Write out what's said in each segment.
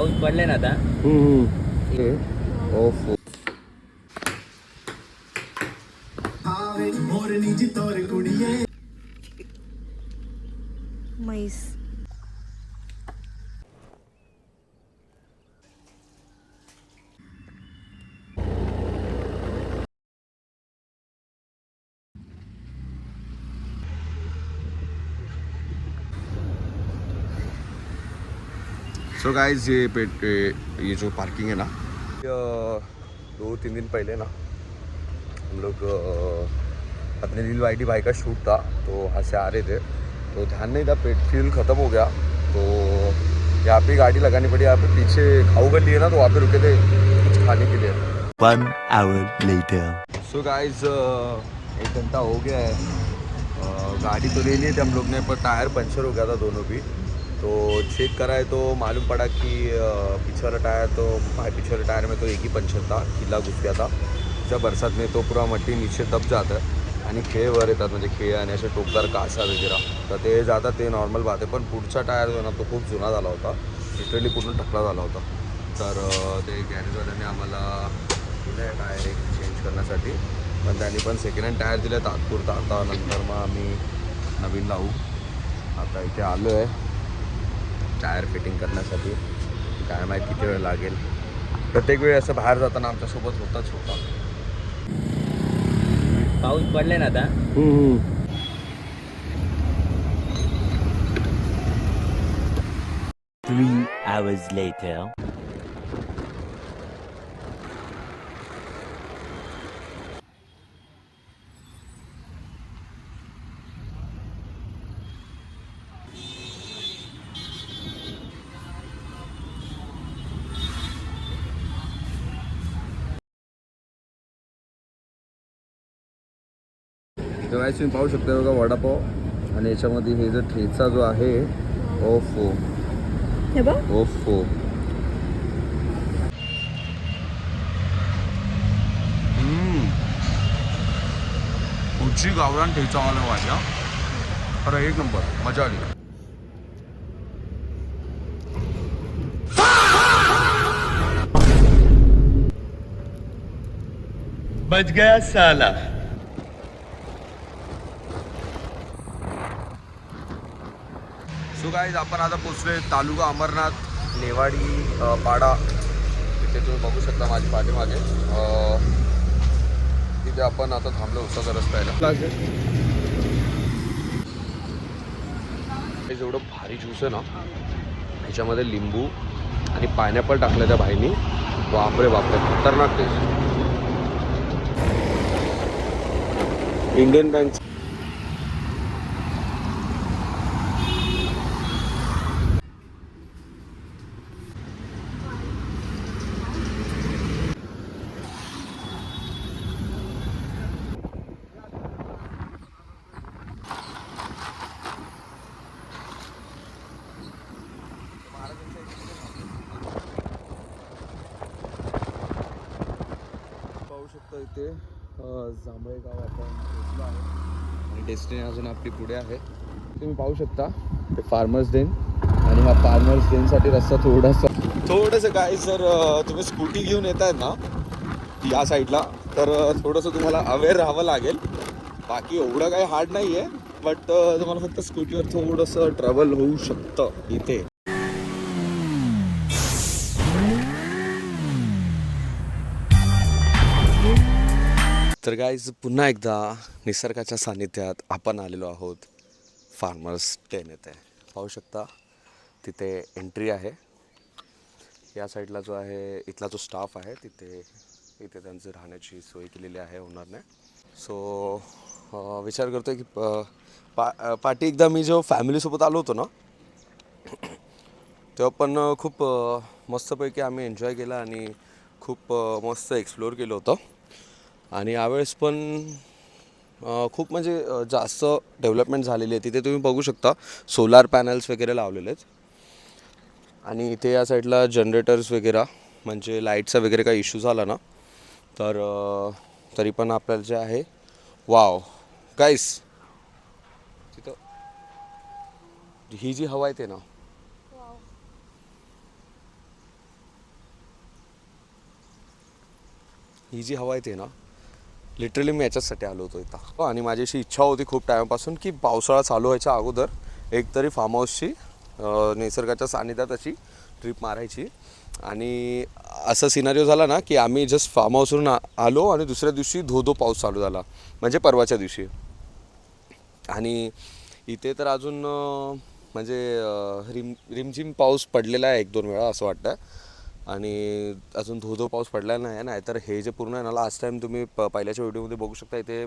पाऊस पडले ना आता. ओफ. म्हैस. सो गाइस ये जो पार्किंग है ना, 2-3 दिन पहले ना हम लोग अपने रील वाईटी भाई का शूट था, तो वहाँ से आ रहे थे तो ध्यान नहीं था, फ्यूल ख़त्म हो गया तो यहाँ पे गाड़ी लगानी पड़ी। यहाँ पे पीछे खाऊ गली है ना, तो वहाँ पे रुके थे कुछ खाने के लिए। 1 hour later. सो गाइस 1 घंटा हो गया है। गाड़ी तो ले लिए थे हम लोग ने, पर टायर पंचर हो गया था दोनों भी। तो चेक कराए तो मालूम पड़ा कि पीछे वाला टायर तो पीछे वाले टायर में तो एक ही पंचर था, किल्ला घुस गया था। जब बरसात में तो पुरा मट्टी नीचे दब जातं आणि खेळ वर येतात, म्हणजे खेळ आणि असे टोकदार कासा वगैरे, तर ते जातात, ते नॉर्मल बात आहे. पण पुढचा टायर जो ना तो खूप जुना झाला होता, लिटरली पूर्ण टकला झाला होता. तर ते गॅरेजवाल्याने आम्हाला दिलं आहे टायर एक चेंज करण्यासाठी, पण त्यांनी पण सेकंड हँड टायर दिले तात्पुरता. आता नंतर मग आम्ही नवीन लावू. आता इथे आलो आहे टायर फिटिंग करण्यासाठी. काय माहीत किती वेळ लागेल. प्रत्येक वेळी असं बाहेर जाताना आमच्यासोबत होताच होता. पाऊस पडले ना आता. 3 hours later. तेव्हा तुम्ही पाहू शकता बघा वडापाव, आणि याच्यामध्ये हे जो ठेचा जो आहे, ओफो हे बघ. ओफो. उची गावरान ठेचावाला वाजा, खरं एक नंबर, मजा आली. बच गया साला. सो गाईज आपण आता पोचलोय तालुका अमरनाथ नेवाडी पाडा. तिथे तुम्ही बघू शकता माझी पाठीमागे. तिथे आपण आता थांबलो उसाचा रस्ता आहे. जेवढं भारी ज्यूस आहे ना, ह्याच्यामध्ये लिंबू आणि पायनॅपल टाकलं त्या भाईनी. बापरे बापरे, खतरनाक टेस्ट. Indian bank. पाहू शकता इथे जांभळे गाव आपण पोचलो आहे, आणि डेस्टिनेशन आपली पुढे आहे. तुम्ही पाहू शकता ते फार्मर्स डेन, आणि हा फार्मर्स डेनसाठी रस्ता थोडंसं काय सर, तुम्ही स्कूटी घेऊन येत आहेत ना या साईडला, तर थोडंसं तुम्हाला अवेअर राहावं लागेल. बाकी एवढं काही हार्ड नाही आहे, बट तुम्हाला फक्त स्कूटीवर थोडंसं ट्रॅव्हल होऊ शकतं इथे. तर गाईज पुन्हा एकदा निसर्गाच्या सानिध्यात आपण आलेलो आहोत फार्मर्स डेन येथे. पाहू शकता तिथे एंट्री आहे. या साईडला जो आहे इथला जो स्टाफ आहे इथे त्यांचं राहण्याची सोय केलेली आहे ओनरने. सो विचार करतो की पार्टी एकदा मी जेव्हा फॅमिलीसोबत आलो होतो ना, तेव्हा पण खूप मस्तपैकी आम्ही एन्जॉय केला आणि खूप मस्त एक्सप्लोअर केलं होतं. आणि यावेळेस पण खूप म्हणजे जास्त डेव्हलपमेंट झालेली आहे. तिथे तुम्ही बघू शकता सोलार पॅनल्स वगैरे लावलेले आहेत, आणि इथे या साईडला जनरेटर्स वगैरे, म्हणजे लाईटचा वगैरे काही इश्यू झाला ना तर तरी पण आपल्याला जे आहे, वाव गाईस, तिथं ही जी हवा येते ना, ही जी हवा येते ना, लिटरली मी याच्याचसाठी आलो होतो इथं. आणि माझी अशी इच्छा होती खूप टाईमपासून की पावसाळा चालू व्हायच्या अगोदर एकतरी फार्म हाऊसची निसर्गाच्या सानिध्यात अशी ट्रिप मारायची. आणि असं सिनारिओ झाला ना की आम्ही जस्ट फार्म हाऊसवरून आलो आणि दुसऱ्या दिवशी धो पाऊस चालू झाला, म्हणजे परवाच्या दिवशी. आणि इथे तर अजून म्हणजे रिमझिम पाऊस पडलेला आहे 1-2 वेळा असं वाटतं. आणि अजून धो पाऊस पडला नाही तर हे जे पूर्ण आहे ना, लास्ट टाईम तुम्ही पहिल्याच्या व्हिडिओमध्ये बघू शकता, इथे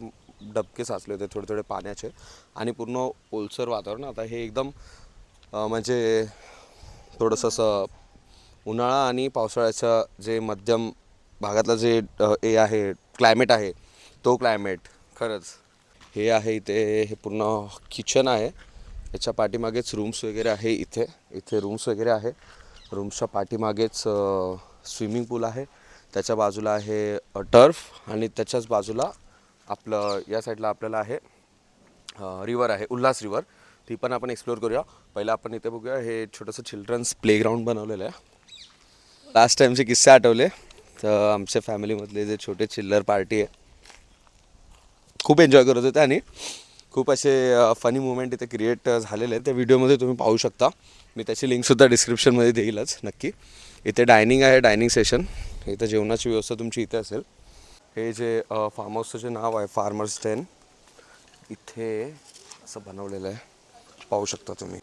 डबके साचले होते थोडे थोडे पाण्याचे आणि पूर्ण ओलसर वातावरण. आता हे एकदम म्हणजे थोडंसं असं उन्हाळा आणि पावसाळ्याच्या जे मध्यम भागातलं जे हे आहे क्लायमेट आहे, तो क्लायमेट खरंच. हे आहे इथे, हे पूर्ण किचन आहे. याच्या पाठीमागेच रूम्स वगैरे आहे. इथे रूम्स वगैरे आहे. रूम्सच्या पाठीमागेच स्विमिंग पूल आहे. त्याच्या बाजूला आहे टर्फ आणि त्याच्याच बाजूला आपलं या साईडला आपल्याला आहे रिवर आहे, उल्हास रिवर. ती पण आपण एक्सप्लोअर करूया. पहिलं आपण इथे बघूया, हे छोटंसं चिल्ड्रन्स प्लेग्राऊंड बनवलेलं आहे. लास्ट टाईमचे किस्से आठवले तर आमच्या फॅमिलीमधले जे छोटे चिल्लर पार्टी आहे, खूप एन्जॉय करत होते आणि खूप असे फनी मुवमेंट इथे क्रिएट झालेले आहेत. त्या व्हिडिओमध्ये तुम्ही पाहू शकता. मी त्याची लिंकसुद्धा डिस्क्रिप्शनमध्ये देईलच नक्की. इथे डायनिंग आहे, डायनिंग सेशन. इथं जेवणाची व्यवस्था तुमची इथे असेल. हे जे फार्म हाऊसचं जे नाव आहे फार्मर्स डेन, इथे असं बनवलेलं आहे, पाहू शकता तुम्ही,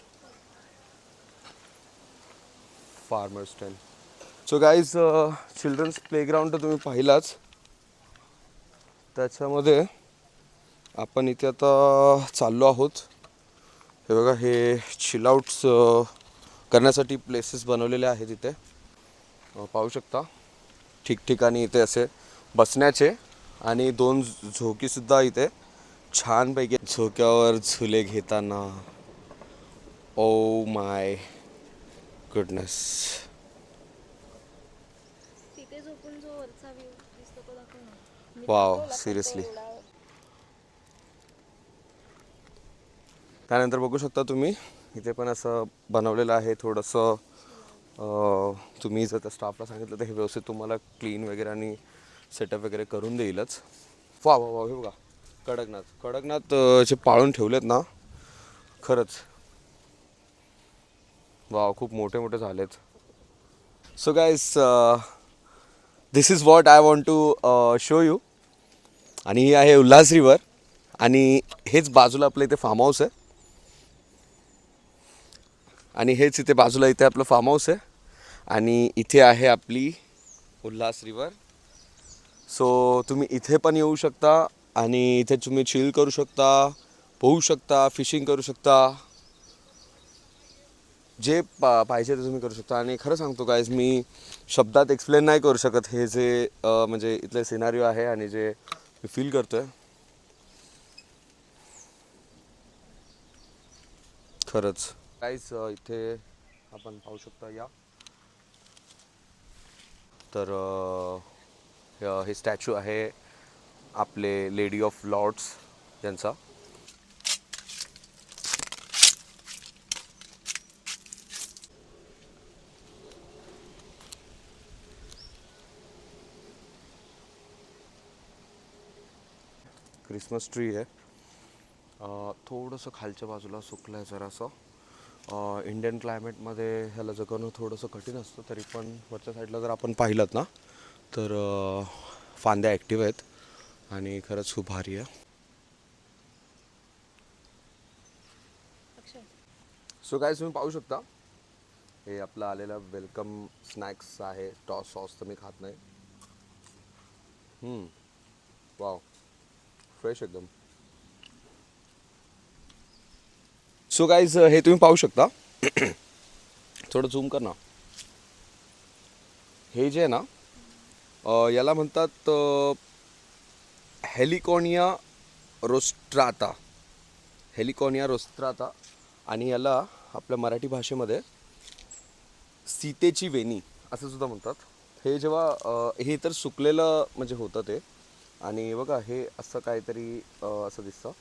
farmers den. So guys, children's playground तर तुम्ही पाहिलाच. त्याच्यामध्ये आपण इथे आता चाललो आहोत. हे बघा, हे चिलआउट्स करण्यासाठी प्लेसेस बनवलेले आहेत इथे, पाहू शकता. ठिकठिकाणी इथे असे बसण्याचे आणि 2 झोकीसुद्धा इथे छानपैकी. झोक्यावर झुले घेताना, ओ माय गुडनेस. तिथे झोपून जो वरचा व्ह्यू दिसतो तो दाखव ना. Wow, seriously. त्यानंतर बघू शकता तुम्ही, इथे पण असं बनवलेलं आहे थोडंसं. तुम्ही जर त्या स्टाफला सांगितलं तर हे व्यवस्थित तुम्हाला क्लीन वगैरे आणि सेटअप वगैरे करून देईलच. वा वा वा, हे बघा, कडकनाथ जे पाळून ठेवलेत ना, खरंच वाव, खूप मोठे मोठे झालेत. So guys, this is what I want to show you. आणि ही आहे उल्हास रिवर आणि हेच बाजूला आपलं इथे फार्म हाऊस आहे. आणि हेच इथे बाजूला इथे आपलं फार्म हाऊस आहे आणि इथे आहे आपली उल्हास रिवर. सो तुम्ही इथे पण येऊ शकता आणि इथे तुम्ही चिल करू शकता, पोहू शकता, फिशिंग करू शकता, जे पाहिजे ते तुम्ही करू शकता. आणि खरं सांगतो गाईज, मी शब्दात एक्सप्लेन नाही करू शकत हे जे म्हणजे इथले सिनारिओ आहे आणि जे मी फील करतोय, खरंच. गाईज, इथे आपण पाहू शकता या तर हे स्टॅच्यू आहे आपले लेडी ऑफ लॉर्ड्स यांचा. क्रिसमस ट्री आहे. थोडंसं खालच्या बाजूला सुकलं आहे जरासं. इंडियन क्लायमेटमध्ये ह्याला जगवणं थोडंसं कठीण असतं. तरी पण वरच्या साईडला जर आपण पाहिलं ना तर फांद्या ॲक्टिव्ह आहेत आणि खरंच खूप भारी आहे. सो काय तुम्ही पाहू शकता, हे आपलं आलेलं वेलकम स्नॅक्स आहे. टॉस सॉस तर मी खात नाही. वाव, फ्रेश एकदम. सो गाईज, हे तुम्ही पाहू शकता. थोडं झूम कर ना. हे जे आहे ना, याला म्हणतात हेलिकॉनिया रोस्ट्राटा. हेलिकॉनिया रोस्ट्राटा. आणि याला आपल्या मराठी भाषेमध्ये सीतेची वेणी असं सुद्धा म्हणतात. हे जेव्हा हे तर सुकलेलं म्हणजे होतं ते. आणि बघा, हे असं काहीतरी असं दिसतं.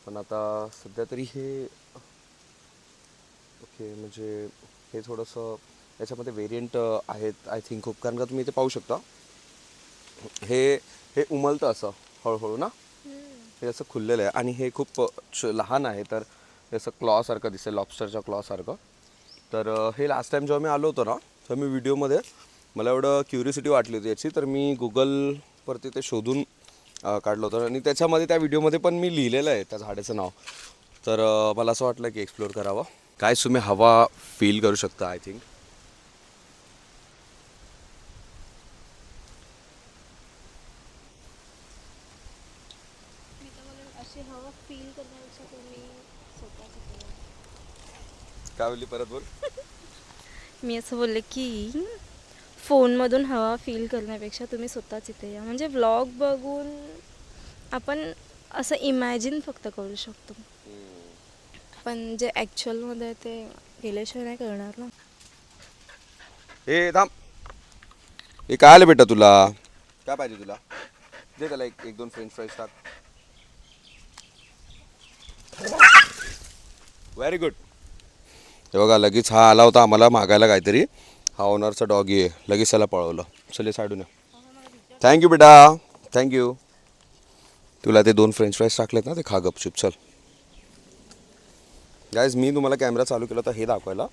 पण आता सध्या तरी हे ओके, म्हणजे हे थोडंसं याच्यामध्ये व्हेरियंट आहेत आय थिंक खूप. कारण का तुम्ही इथे पाहू शकता, हे हे उमलतं असं हळूहळू ना, हे असं खुललेलं आहे आणि हे खूप लहान आहे, तर हे असं क्लॉसारखं दिसेल, लॉबस्टरच्या क्लॉसारखं. तर हे लास्ट टाईम जेव्हा मी आलो होतो ना, तर मी व्हिडिओमध्ये मला एवढं क्युरियोसिटी वाटली होती याची, तर मी गुगलवरती ते शोधून काढलं होतं आणि त्याच्यामध्ये त्या व्हिडिओमध्ये पण मी लिहिलेलं आहे त्या झाडाचं नाव. तर मला असं वाटलं की एक्सप्लोअर करावं. काय तुम्ही हवा फील करू शकता आय थिंक. मी तर म्हणून अशी हवा फील करण्यापेक्षा तुम्ही स्वतःच करा. काय बोलली परत बोल. मी असं बोलले की फोनमधून हवा फील करण्यापेक्षा तुम्ही स्वतःच इथे या. म्हणजे व्लॉग बघून आपण असं इमॅजिन फक्त करू शकतो, पण जे ॲक्च्युअलमध्ये ते गेल्याशिवाय नाही करणार ना. हे थांब, हे काय आलं बेटा तुला, काय पाहिजे तुला, दे त्याला एक दोन फ्रेंच फ्राईज टाक. Very good. हे बघा लगेच हा आला होता आम्हाला मागायला काहीतरी, हा ओनरचा डॉगी आहे, लगेच त्याला पळवलं. चल ये साईडून. थँक्यू बेटा, थँक्यू. तुला ते 2 फ्रेंच फ्राईज टाकलेत ना, ते खा गपचूप. चल गाईज, मी तुम्हाला कॅमेरा चालू केला तर हे दाखवायला.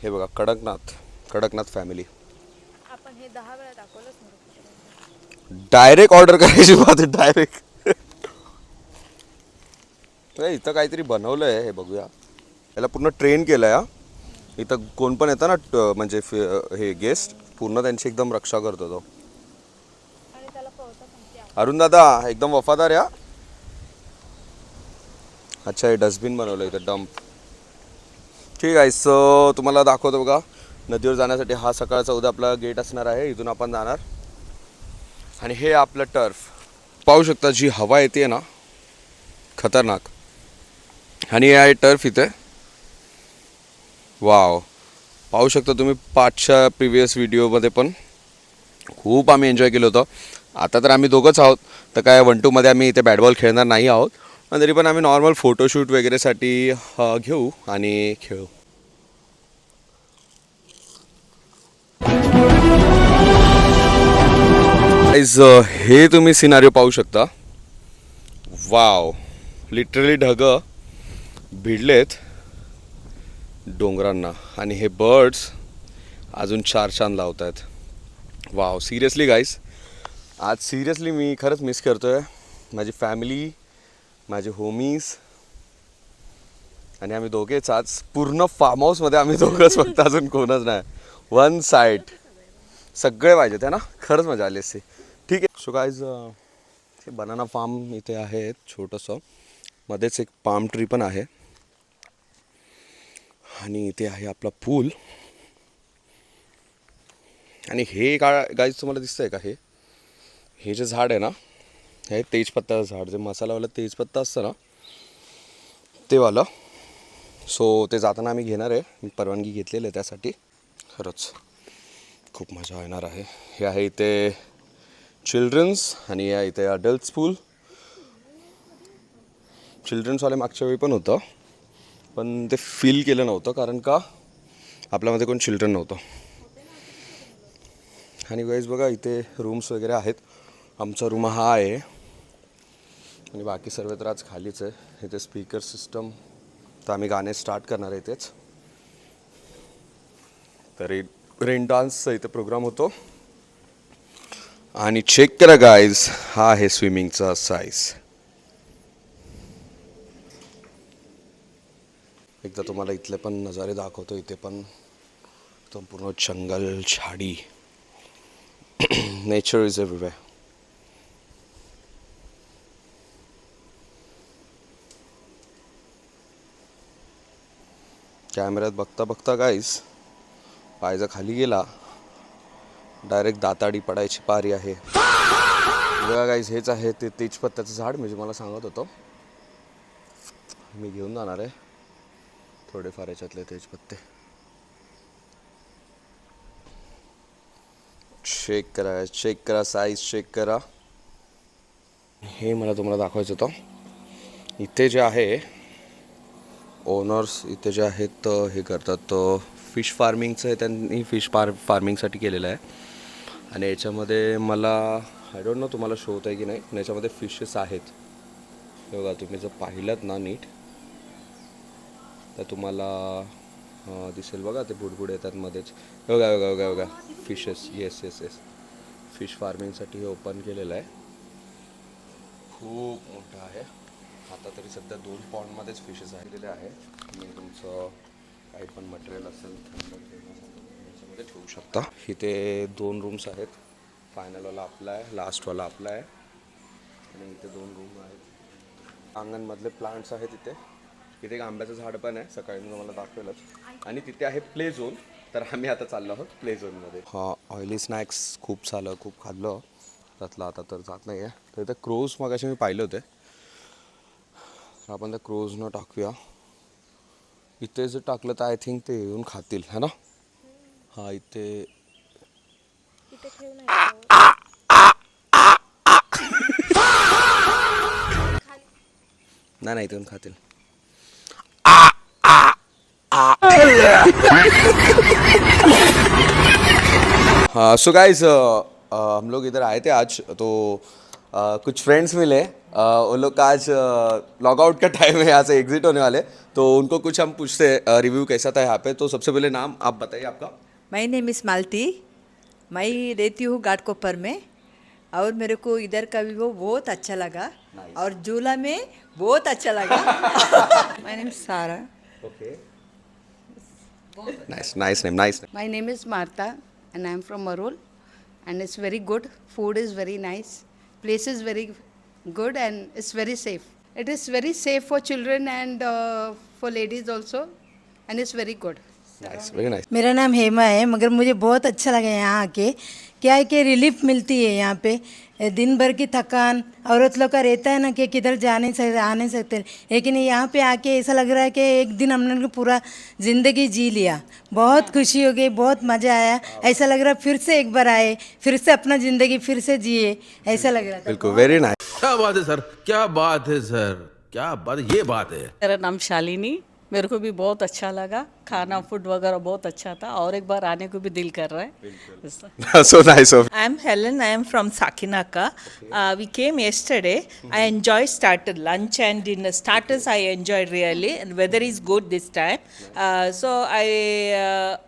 हे बघा कडकनाथ फॅमिली. आपण हे 10 वेळा दाखवलंच नाही. डायरेक्ट ऑर्डर करायची बात आहे, डायरेक्ट. इथं काहीतरी बनवलं आहे, हे बघूया. याला पूर्ण ट्रेन केलं आहे. इथं कोण पण येतं ना, म्हणजे हे गेस्ट, पूर्ण त्यांची एकदम रक्षा करतो तो. आणि त्याला कळतं पण की अरुण दादा एकदम वफादार या. अच्छा, हे डस्टबिन बनवलं इथं, डंप. ठीक आहे. सो तुम्हाला दाखवतो बघा, नदीवर जाण्यासाठी हा सकाळचा उद्या आपला गेट असणार आहे, इथून आपण जाणार. आणि हे आपलं टर्फ पाहू शकता, जी हवा येते ना खतरनाक. आणि हे आहे टर्फ इथे. वाव, पाहू शकता तुम्ही 5च्या प्रिव्हियस व्हिडिओमध्ये पण खूप आम्ही एन्जॉय केलं होतं. आता तर आम्ही दोघंच आहोत, तर काय 1-2 मध्ये आम्ही इथे बॅट बॉल खेळणार नाही आहोत, पण तरी पण आम्ही नॉर्मल फोटोशूट वगैरेसाठी घेऊ आणि खेळू. हे तुम्ही सिनारिओ पाहू शकता. वाव, लिटरली ढगं भिडलेत डोंगरांना आणि हे बर्ड्स अजून 4 चांद लावत आहेत. वाव, सिरियसली गाईज, आज सिरियसली मी खरंच मिस करतो आहे माझी फॅमिली, माझे होमीज आणि आम्ही दोघेच. आज पूर्ण फार्म हाऊसमध्ये आम्ही दोघंच, फक्त अजून कोणच नाही. 1 साईड सगळे पाहिजेत आहे ना, खरंच मजा आली असते. ठीक आहे. सो गाईज, हे बनाना फार्म इथे आहे छोटंसं, मध्येच एक पाम ट्री पण आहे आणि इथे आहे आपला पूल. आणि हे गाईज तुम्हाला दिसतंय का, हे जे झाड आहे ना, हे तेजपत्ताचं झाड, जे मसालावाला तेजपत्ता असतं ना ते वालं. सो ते जाताना आम्ही घेणार आहे, मी परवानगी घेतलेली आहे त्यासाठी. खरंच खूप मजा येणार आहे. हे आहे इथे चिल्ड्रन्स आणि या इथे अडल्ट्स पूल. चिल्ड्रन्सवाले मागच्या वेळी पण होतं, पण ते फील केलं नव्हतं कारण का आपल्यामध्ये कोण चिल्ड्रन नव्हतं. आणि गाईज बघा, इथे रूम्स वगैरे आहेत. आमचा रूम हा आहे आणि बाकी सर्व तर आज खालीच आहे. इथे स्पीकर सिस्टम, तर आम्ही गाणे स्टार्ट करणार आहे इथेच. तरी रेन डान्सचा इथे प्रोग्राम होतो. आणि चेक करा गाईज, हा आहे स्विमिंगचा साईज. एकदा तुम्हाला इथले पण नजारे दाखवतो. इथे पण संपूर्ण जंगल, झाडी, नेचर इज एव्हरीवेअर. कॅमेऱ्यात बघता बघता गाईज पायजा खाली गेला, डायरेक्ट दाताडी पडायची पारी आहे. बघा गाईज, हेच आहे ते तेजपत्त्याचं झाड, म्हणजे मला सांगत होतो. मी घेऊन जाणार आहे थोडेफार याच्यातले तेजपत्ते. चेक करा साईज चेक करा. हे मला तुम्हाला दाखवायचं होतं. इथे जे आहे ओनर्स, इथे जे आहेत हे करतात फिश फार्मिंगचं आहे. त्यांनी फिश फार्मिंगसाठी केलेलं आहे आणि याच्यामध्ये मला आय डोंट नो तुम्हाला शो होत आहे की नाही, पण याच्यामध्ये फिशेस आहेत. हे बघा, तुम्ही जर पाहिलात ना नीट तर तुम्हाला दिसेल बघा, ते बुडबुड येतात मध्येच. हे बघा बघा बघा बघा, fishes. Yes yes yes, fish फार्मिंगसाठी हे ओपन केलेलं आहे. खूप मोठं आहे. आता तरी सध्या 2 पॉन्डमध्येच फिशेस आलेले आहे. तुम्ही तुमचं काही पण मटेरियल असेल थंड याच्यामध्ये ठेवू शकता. इथे 2 रूम्स आहेत. फायनलवाला आपला आहे, लास्टवाला आपला आहे, आणि इथे 2 रूम आहेत. अंगणमधले प्लांट्स आहेत इथे. इथे एक आंब्याचं झाड पण आहे, सकाळी मी तुम्हाला दाखवेलच. आणि तिथे आहे प्ले झोन. तर आम्ही आता चाललो आहोत प्ले झोनमध्ये. हा, ऑइली स्नॅक्स खूप खाल्लं त्यातलं आता तर जात नाही आहे. तर इथे क्रोज मगाशी मी पाहिले होते, तर आपण त्या क्रोजनं टाकूया. इथे जर टाकलं तर आय थिंक ते येऊन खातील, है ना. हा, इथे इथे ठेव नाही. नाही इथे येऊन खातील. हाँ, सो गाइस, हम लोग इधर आए थे आज, तो कुछ फ्रेंड्स मिले. उन लोग का आज लॉग आउट का टाइम है, यहाँ से एग्जिट होने वाले. तो उनको कुछ हम पूछते रिव्यू कैसा था यहाँ पे. तो सबसे पहले नाम आप बताइए आपका. माय नेम इज़ मालती. मैं रहती हूँ घाटकोपर में, और मेरे को इधर का व्यू बहुत अच्छा लगा. और झूला में बहुत अच्छा लगा. My name is Sara. Okay, nice name. My name is Martha and I am from Marol, and it's very good. Food is very nice. Place is very good and it's very safe. It is very safe for children and for ladies also, and it's very good. Nice, very nice. मेरा नाम हेमा है, मगर मुझे बहुत अच्छा लगा यहाँ आके. क्या है कि रिलीफ मिलती है यहाँ पे. दिन भर की थकान औरत लोग का रहता है ना कि किधर जा नहीं सकते, आ नहीं सकते, लेकिन यहाँ पे आके ऐसा लग रहा है कि एक दिन हमने पूरा ज़िंदगी जी लिया. बहुत खुशी हो गई, बहुत मज़ा आया. ऐसा लग रहा है फिर से एक बार आए, फिर से अपना ज़िंदगी फिर से जिए, ऐसा लग रहा था. बिल्कुल, वेरी नाइस. क्या बात है सर, क्या बात है सर, क्या बात, ये बात है. मेरा नाम शालिनी. मेरे को भी बहुत अच्छा लगा. खाना फूड वगैरह बहुत अच्छा था, और एक बार आने को भी दिल कर रहा है. So nice of. I am Helen. I am from Sakinaka. We came yesterday. I enjoyed started lunch and dinner. Starters I enjoyed really, and weather is good this time. So I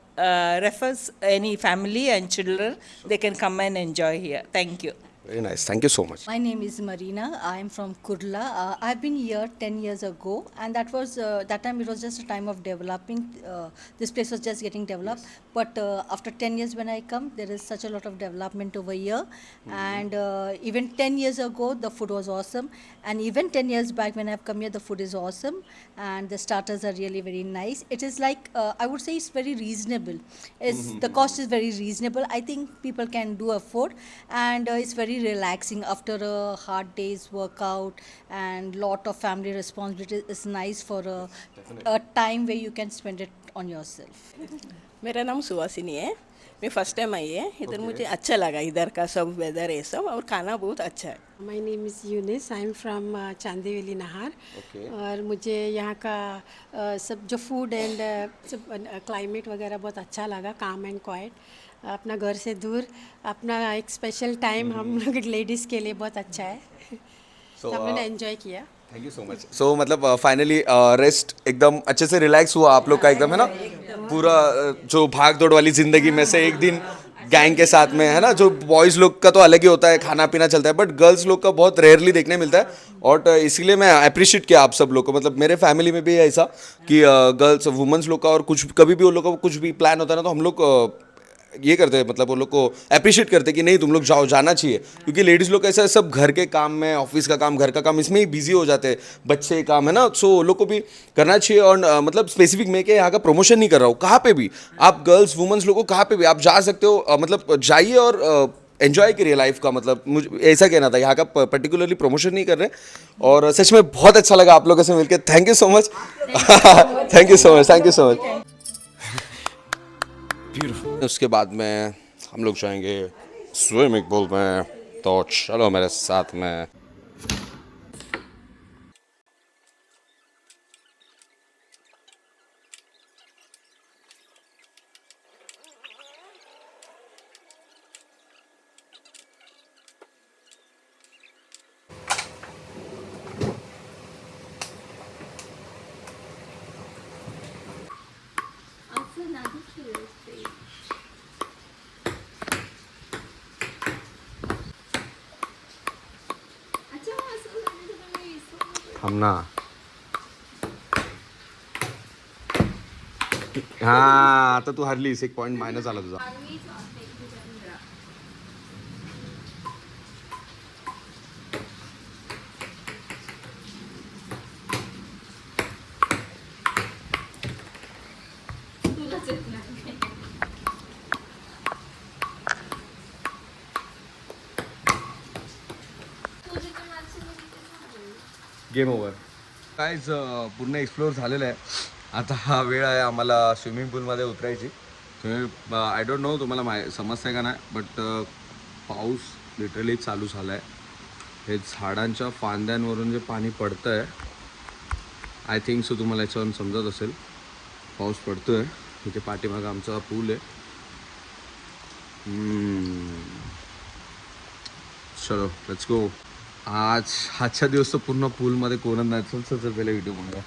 refer any family and children, they can come and enjoy here. Thank you. Very nice. Thank you so much. My name is Marina. I am from Kurla. I've been here 10 years ago, and that time it was just a time of developing. This place was just getting developed, but after 10 years when I come, there is such a lot of development over here. And even 10 years ago, the food was awesome, and even 10 years back when I've come here, the food is awesome, and the starters are really very nice. It is like I would say it's very reasonable. The cost is very reasonable. I think people can do afford, and it's very relaxing after a hard day's workout and lot of family responsibility. Is nice for a time where you can spend it on yourself. मेरा नाम सुहासिनी है. मैं first time I है इधर. मुझे अच्छा लगा इधर का सब वेदर है सब, और खाना बहुत अच्छा है. My name is Eunice. I am from Chandivali नहार. और मुझे यहाँ का सब जो फूड एंड सब क्लाइमेट वगैरह बहुत अच्छा लगा. काम एंड क्वाइट, अपना घर से दूर, अपना एक स्पेशल टाइम हम लोग लेडीज़ के लिए बहुत अच्छा है. So, हम लोगों ने एंजॉय किया. Thank you so much. So मतलब फाइनली रेस्ट एकदम अच्छे से रिलैक्स हुआ आप लोग का एकदम, है ना. पूरा जो भाग दौड़ वाली ज़िंदगी में से एक दिन गैंग के साथ में, है ना. जो बॉयज़ लोग का तो अलग ही होता है, खाना पीना चलता है, बट गर्ल्स लोग का बहुत रेयरली देखने मिलता है. और इसीलिए मैं अप्रिशिएट किया आप सब लोग को. मतलब मेरे फैमिली में भी है ऐसा कि गर्ल्स वुमेंस लोग का, और कुछ कभी भी उन लोग का कुछ भी प्लान होता है ना, तो हम लोग ये करते हैं, मतलब वो लोग को अप्रिशिएट करते हैं कि नहीं तुम लोग जाओ, जाना चाहिए. क्योंकि लेडीज़ लोग ऐसा सब घर के काम में, ऑफिस का काम, घर का काम, इसमें ही बिजी हो जाते हैं. बच्चे काम है ना, सो वो लोग को भी करना चाहिए. और मतलब स्पेसिफिक मैं कि यहाँ का प्रमोशन नहीं कर रहा हूँ, कहाँ पे भी आप गर्ल्स वुमेंस लोग को कहाँ पे भी आप जा सकते हो. मतलब जाइए और एन्जॉय करिए लाइफ का. मतलब मुझे ऐसा कहना था, यहाँ का पर्टिकुलरली प्रमोशन नहीं कर रहे. और सच में बहुत अच्छा लगा आप लोगों से मिलकर. Thank you so much. Thank you so much. Thank you so much. उसके बाद में हम लोग जाएंगे स्विमिंग पूल में, तो चलो मेरे साथ में. थांब ना. हा आता तू हरलीस, 1 पॉइंट मायनस झाला तुझा. Game over. काहीच पूर्ण एक्सप्लोअर झालेलं आहे. आता हा वेळ आहे आम्हाला स्विमिंग पूलमध्ये उतरायची. आय डोंट नो तुम्हाला समजतंय का नाही, बट पाऊस लिटरली चालू झाला आहे. हे झाडांच्या फांद्यांवरून जे पाणी पडतं आहे, आय थिंक सो तुम्हाला याच्यावरून समजत असेल. पाऊस पडतो आहे. इथे पाठीमागं आमचा पूल आहे. चलो लेट्स गो. आजच्या दिवस तर पूर्ण पूलमध्ये कोणच नाही. चल पहिले व्हिडिओ बनवूया.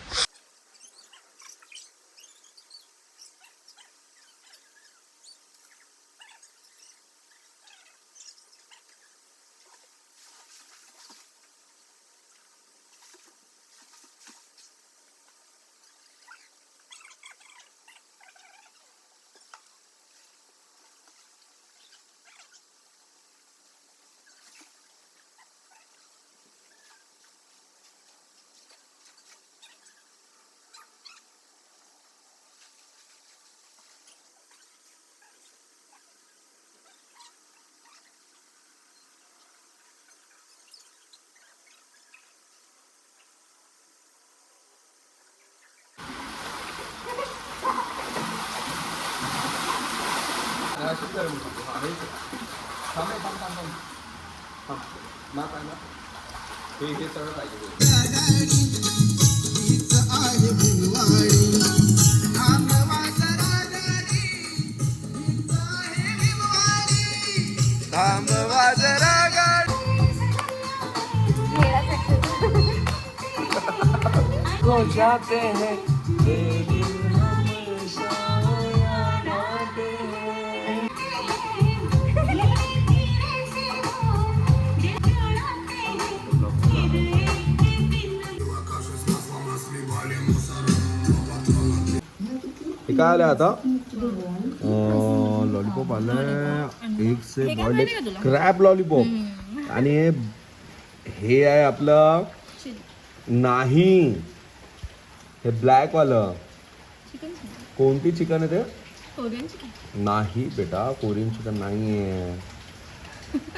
हे सगळं पाहिजे. जाते हैं काय आलं आता. लॉलीपॉप आलंय. एक से बॉइल्ड क्रॅब लॉलीपॉप. आणि हे आहे आपलं नाही, हे ब्लॅक वालं. कोणती चिकन आहे ते? नाही बेटा, कोरियन चिकन नाही आहे.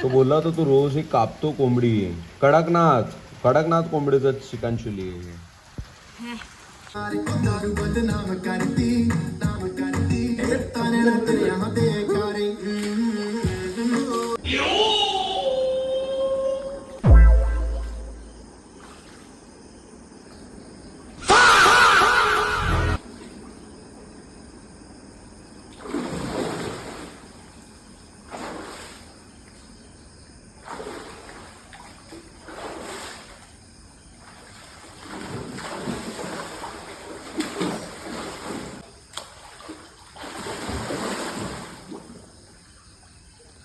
तो बोलला होता तू रोज एक कापतो कोंबडी. कडकनाथ कोंबडीचं चिकन चिली आहे.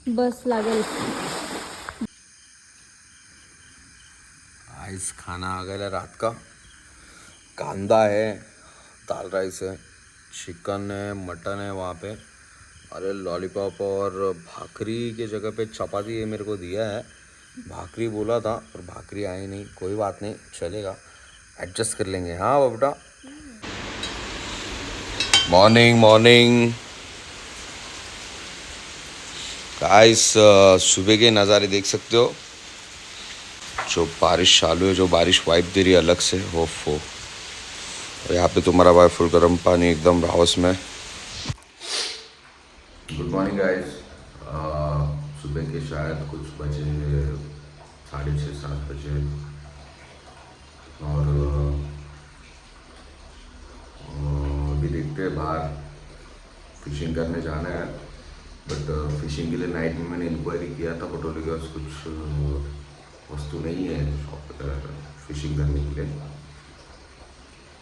बस लागेल. आइस खाना आ गया रात का. कांदा है, दाल राइस है, चिकन है, मटन है वहाँ पे. अरे लॉलीपॉप और भाकरी के जगह पे चपाती ये मेरे को दिया है. भाकरी बोला था पर भाकरी आई नहीं. कोई बात नहीं, चलेगा, एडजस्ट कर लेंगे. हाँ बेटा. मॉर्निंग गाइस, सुबह के नज़ारे देख सकते हो. जो बारिश चालू है, जो बारिश वाइब दे रही है अलग से. हो यहाँ पे तुम्हारा भाई फुल गर्म पानी एकदम रावस में. Good morning guys. सुबह के शायद कुछ बजे 6:30-7 बजे. और अभी देखते हैं, बाहर फिशिंग करने जाना है. बट फिशिंग के लिए नाइट में मैंने इंक्वायरी किया था, बट उनके पास कुछ वस्तु नहीं है शॉप फिशिंग करने के लिए.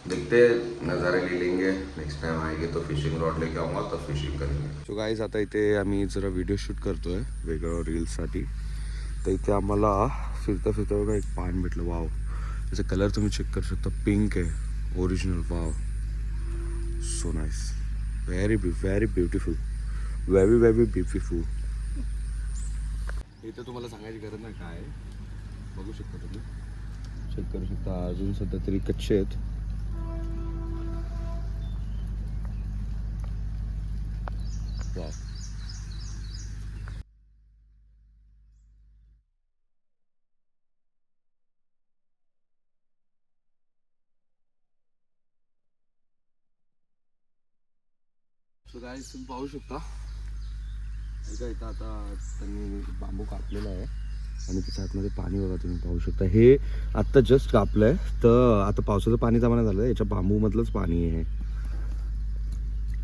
देखते नज़ारे ले लेंगे. नेक्स्ट टाइम आएंगे तो फिशिंग रॉड लेके आऊँगा, तो फिशिंग करेंगे. सो गाईज, आता इथे आम्ही जरा व्हिडिओ शूट करतो आहे वेगळं रील्ससाठी. तर इथे आम्हाला फिरता बघा एक पान भेटलं. वाव, त्याचा कलर तुम्ही चेक करू शकता, पिंक आहे original. Wow, so nice, very beautiful, very beautiful. इथं तुम्हाला सांगायची गरज नाही काय आहे, बघू शकता तुम्ही, चेक करू शकता. अजून सध्या तरी कच्चे आहेत. वाव. सो गाईज तुम्ही पाहू शकता इथं आता त्यांनी बांबू कापलेला आहे आणि त्याच्या आतमध्ये पाणी बघा तुम्ही पाहू शकता. हे आत्ता जस्ट कापलं आहे, तर आता पावसाचं पाणी जमाना झालं, याच्या बांबूमधलंच पाणी आहे.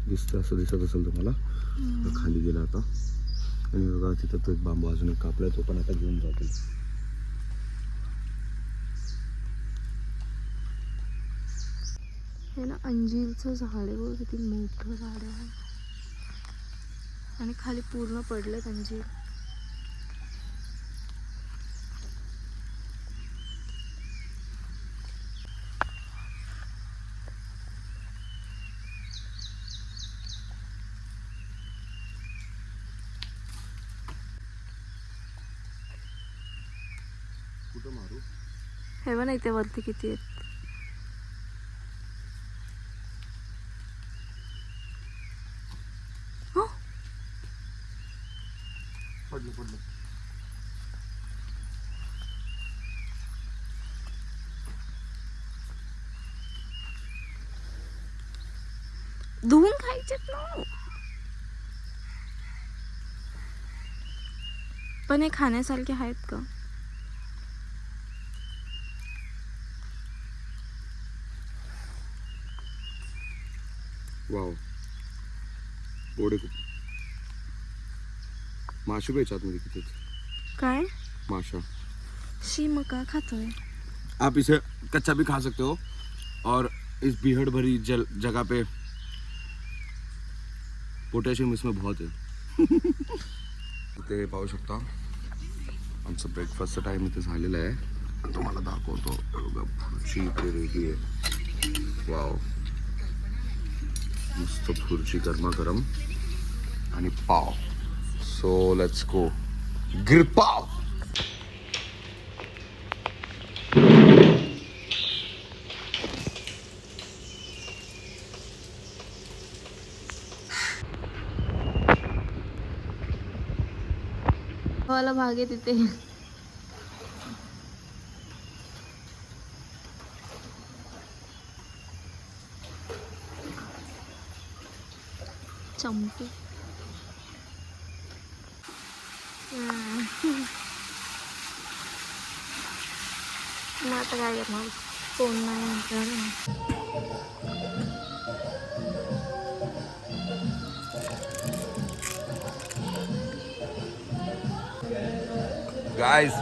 दिसतं, असं दिसत असेल तुम्हाला. तर खाली गेला आता आणि बघा तिथं तो एक बांबू अजून एक कापला, तो पण आता घेऊन जातील. हे ना अंजीरचं झाड आहे बघ, किती मोठं झाड आहे आणि खाली पूर्ण पडलेत अंजीर. कुठं मारू? हे बघ ना इथे वरती किती आहेत. पडलं. धुवून खायचेत ना, पण हे खाण्यासारखे आहेत का? वाव, गोडे खूप. माशू भी आतमध्ये किती काय माशा. शी, मग का खातोय? आप इसे कच्चा भी खा सकते हो और इस भीड़ भरी जगह पे पोटॅशियम इसमें बहुत है. ते पाहू शकता आमचं ब्रेकफास्टचा टाइम इथे झालेला आहे. तुम्हाला दाखवतो, खुर्ची इथे रेडी आहे. वाव, मस्त खुर्ची गरमागरम आणि पाव. So let's go. ग्रिल पाव. वाला भाग आहे तिथे. चंपी. मग आता काय करणार, कोण नाही म्हटलं. Guys,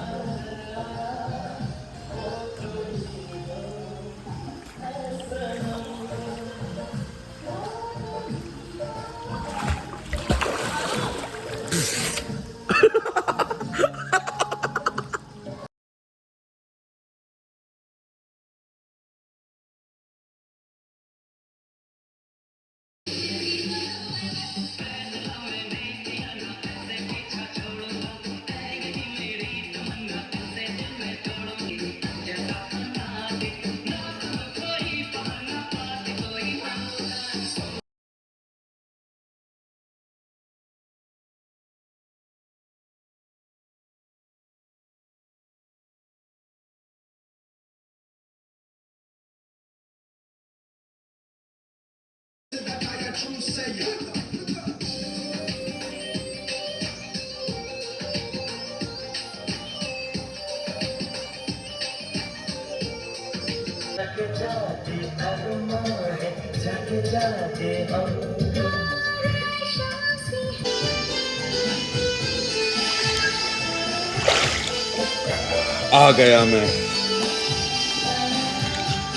आ गया मैं.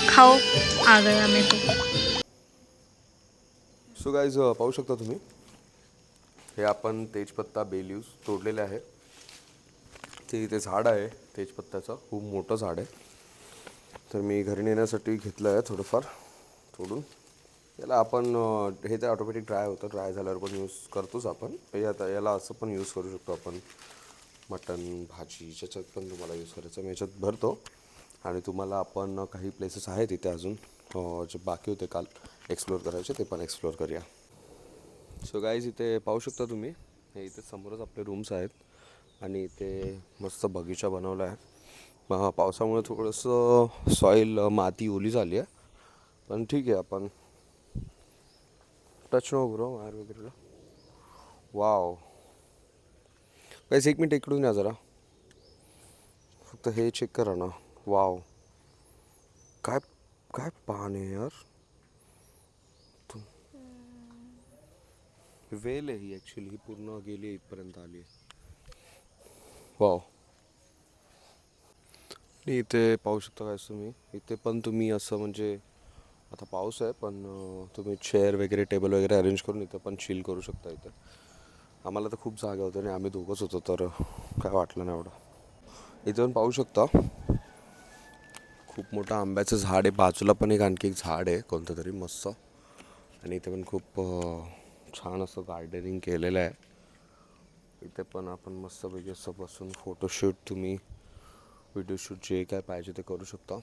खाओ, आ गया मैं तो. सो गाईज पाहू शकता तुम्ही, हे आपण तेजपत्ता, बे लीव्स तोडलेले आहे. ते इथे झाड आहे तेजपत्त्याचं, खूप मोठं झाड आहे. तर मी घरी नेण्यासाठी घेतलं आहे थोडंफार तोडून. याला आपण हे तर ऑटोमॅटिक ड्राय होतं, ड्राय झाल्यावर पण यूज करतोच आपण. याला असं पण यूज करू शकतो आपण, मटन भाजी ज्याच्यात पण तुम्हाला यूज करायचं मी याच्यात भरतो. आणि तुम्हाला आपण काही प्लेसेस आहेत इथे अजून जे बाकी होते काल एक्सप्लोअर करायचे ते पण एक्सप्लोअर करूया. सो गाईज इथे पाहू शकता तुम्ही, हे इथे समोरच आपले रूम्स आहेत आणि इथे मस्त बगीचा बनवला आहे. पावसामुळे थोडंसं सॉईल माती ओली झाली आहे, पण ठीक आहे आपण टच नको करू वायर वगैरेला. वाव गाईज एक मिनिट इकडून या जरा, फक्त हे चेक करा ना. वाव काय काय पान आहे यार. वेल आहे ही ॲक्च्युली, ही पूर्ण गेली आहे इथपर्यंत आली आहे. वाव. इथे पाहू शकता काय तुम्ही, इथे पण तुम्ही असं म्हणजे आता पाऊस आहे पण तुम्ही चेअर वगैरे टेबल वगैरे अरेंज करून इथे पण चिल करू शकता. इथे आम्हाला तर खूप जागा होत्या आणि आम्ही दोघंच होतो तर काय वाटलं नाही एवढं. इथे पण पाहू शकता खूप मोठं आंब्याचं झाड आहे, बाजूला पण एक आणखी एक झाड आहे कोणतं तरी मस्त. आणि इथे पण खूप छान असं गार्डनिंग केलेलं आहे. इथे पण आपण मस्तपैकी असं बसून फोटोशूट तुम्ही व्हिडिओ शूट जे काय पाहिजे ते करू शकता.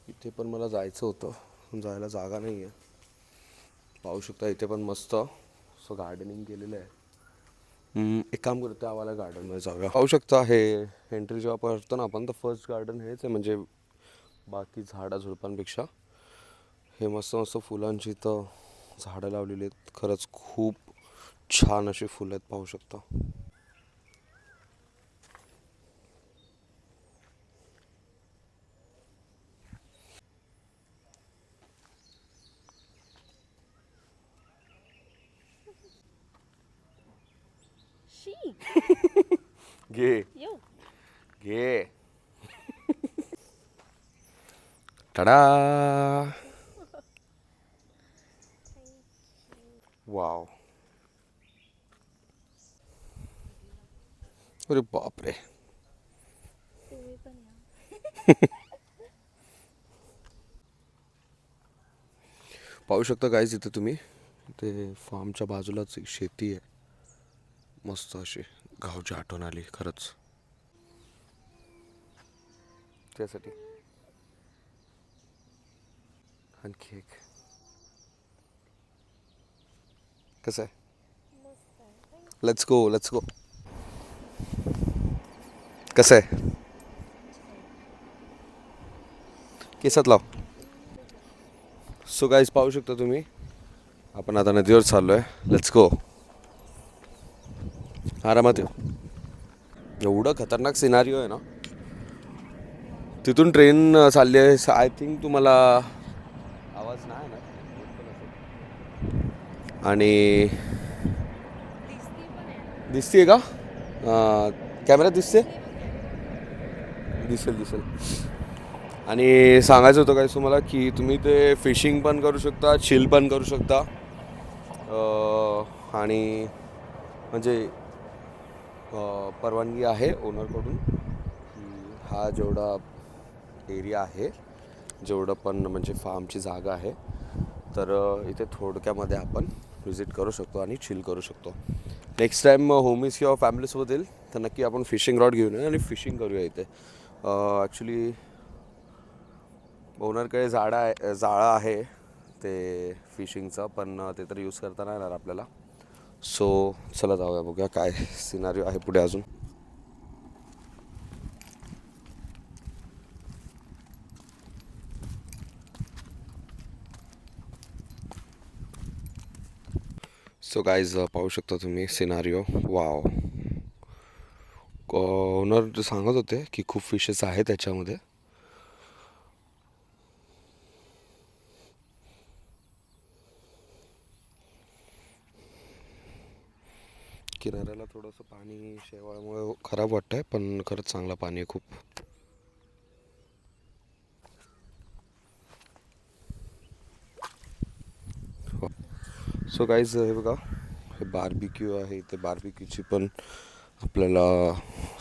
इथे पण मला जायचं होतं पण जायला जागा नाही आहे. पाहू शकता इथे पण मस्त असं गार्डनिंग केलेलं आहे. एक काम करतो आम्हाला गार्डनमध्ये जाऊया. पाहू शकता हे एंट्री जेव्हा करतो ना आपण तर फर्स्ट गार्डन हेच आहे, म्हणजे बाकी झाडा झुडपांपेक्षा हे मस्त मस्त फुलांची तर झाडं लावलेली आहेत. खरंच खूप छान अशी फुलं आहेत पाहू शकता. घे घे टाडा. वाव. अरे बापरे. पाहू शकता गाईज इथे तुम्ही, ते फार्मच्या बाजूलाच एक शेती आहे मस्त अशी. गावची आठवण आली खरंच त्यासाठी. आणखी एक कसं आहे, लेट्स गो लेट्स गो. कसं आहे केसात लाव. सो गाईज पाहू शकता तुम्ही आपण आता नदीवर चाललो आहे. Let's go. आरामात येऊ. एवढं खतरनाक सिनारिओ आहे ना. तिथून ट्रेन चालली आहे. आय थिंक तुम्हाला आवाज नाही ना आणि दिसते का कॅमेऱ्यात दिसते, दिसेल दिसेल. आणि सांगायचं होतं काय तुम्हाला की तुम्ही ते फिशिंग पण करू शकता, चिल पण करू शकता. आणि म्हणजे परवानगी आहे ओनरकडून की हा जेवढा एरिया आहे, जेवढं पण म्हणजे फार्मची जागा आहे तर इथे थोडक्यामध्ये आपण व्हिजिट करू शकतो आणि चिल करू शकतो. नेक्स्ट टाईम होमीज किंवा फॅमिलीसोबत येईल तर नक्की आपण फिशिंग रॉड घेऊन येऊ आणि फिशिंग करूया इथे. ॲक्च्युली ओनरकडे जाळं आहे ते फिशिंगचं, पण ते तर यूज करता नाही येणार आपल्याला. सो चला जाऊया बघूया काय सिनारिओ आहे पुढे अजून. सो गाईज पाहू शकता तुम्ही सिनारिओ. वाव. ओनर सांगत होते की खूप फिशेस आहेत त्याच्यामध्ये. किनाऱ्याला थोडंसं पाणी शेवाळामुळे खराब वाटतंय पण खरंच चांगलं पाणी आहे खूप. सो गाईज हे बघा हे बार्बिक्यू आहे इथे. बार्बिक्यूची पण आपल्याला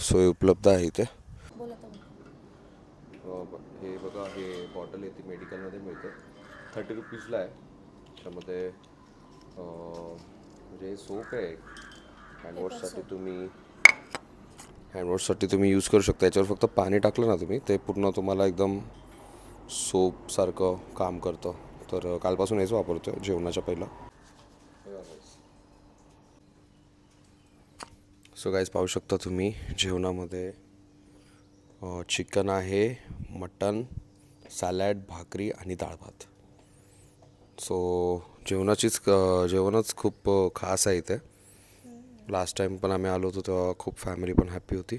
सोय उपलब्ध आहे इथे. हे बघा, हे बॉटल येते मेडिकलमध्ये मिळते, 30 रुपीजला आहे. त्यामध्ये म्हणजे सोप आहे, हँडवॉशसाठी तुम्ही यूज करू शकता. याच्यावर फक्त पाणी टाकलं ना तुम्ही, ते पूर्ण तुम्हाला एकदम सोपसारखं काम करतं. तर कालपासून हेच वापरतो आहे जेवणाच्या पहिला. सो गाईज पाहू शकता तुम्ही, जेवणामध्ये चिकन आहे, मटन, सॅलॅड, भाकरी आणि डाळ भात. सो जेवणच खूप खास आहे इथे. लास्ट टाईम पण आम्ही आलो होतो तेव्हा खूप फॅमिली पण हॅप्पी होती.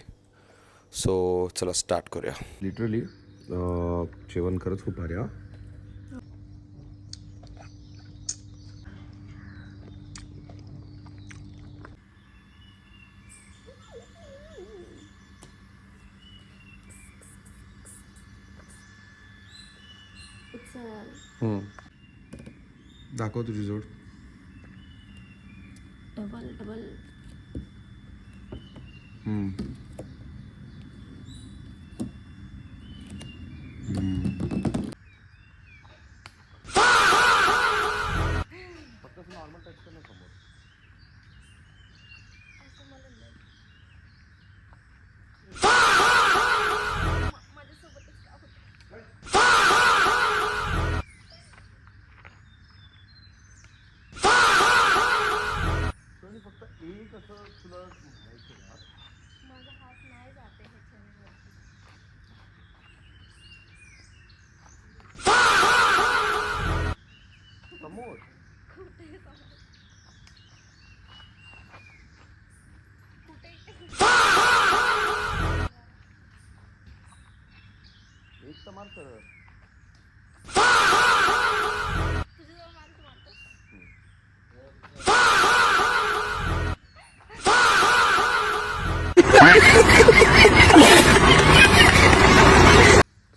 सो चला स्टार्ट करूया. लिटरली जेवण खरंच खूप भारी. दाखव तुझी जोड. Double double.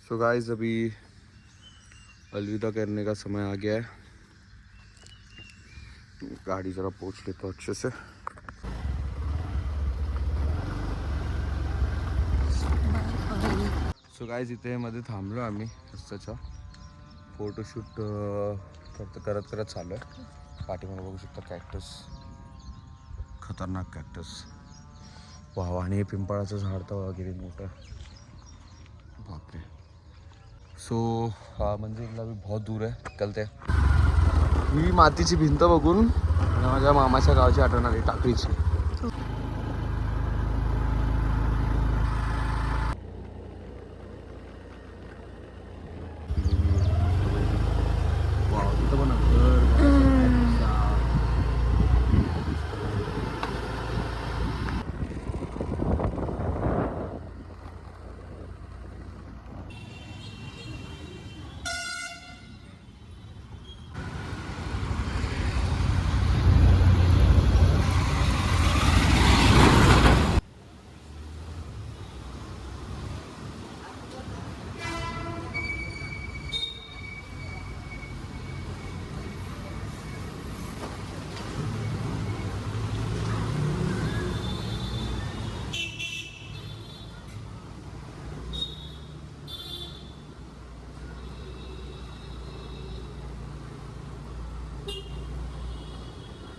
सो गाइस अभी अलविदा करने का समय आ गया है. गाड़ी ज़रा पोंछ लेता हूँ अच्छे से. सो गाइस इथे मध्ये थांबलो आम्ही रस्त्याच्या. फोटोशूट करत चाललो आहे. पाठीमागे बघू शकता कॅक्टस, खतरनाक कॅक्टस. वाव. आणि हे पिंपळाचं झाड तर वगैरे मोठं. बापरे. सो हा मंदिरला भी बहुत दूर आहे. निकलते. ही मातीची भिंत बघून माझ्या मामाच्या गावाची आठवण आली, टाकळीची.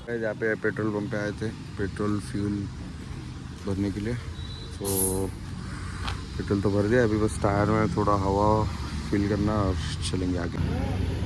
यहाँ पे पेट्रोल पंप पे आए थे पेट्रोल फ्यूल भरने के लिए. सो पेट्रोल तो भर दिया, अभी बस टायर में थोड़ा हवा फिल करना और चलेंगे आगे.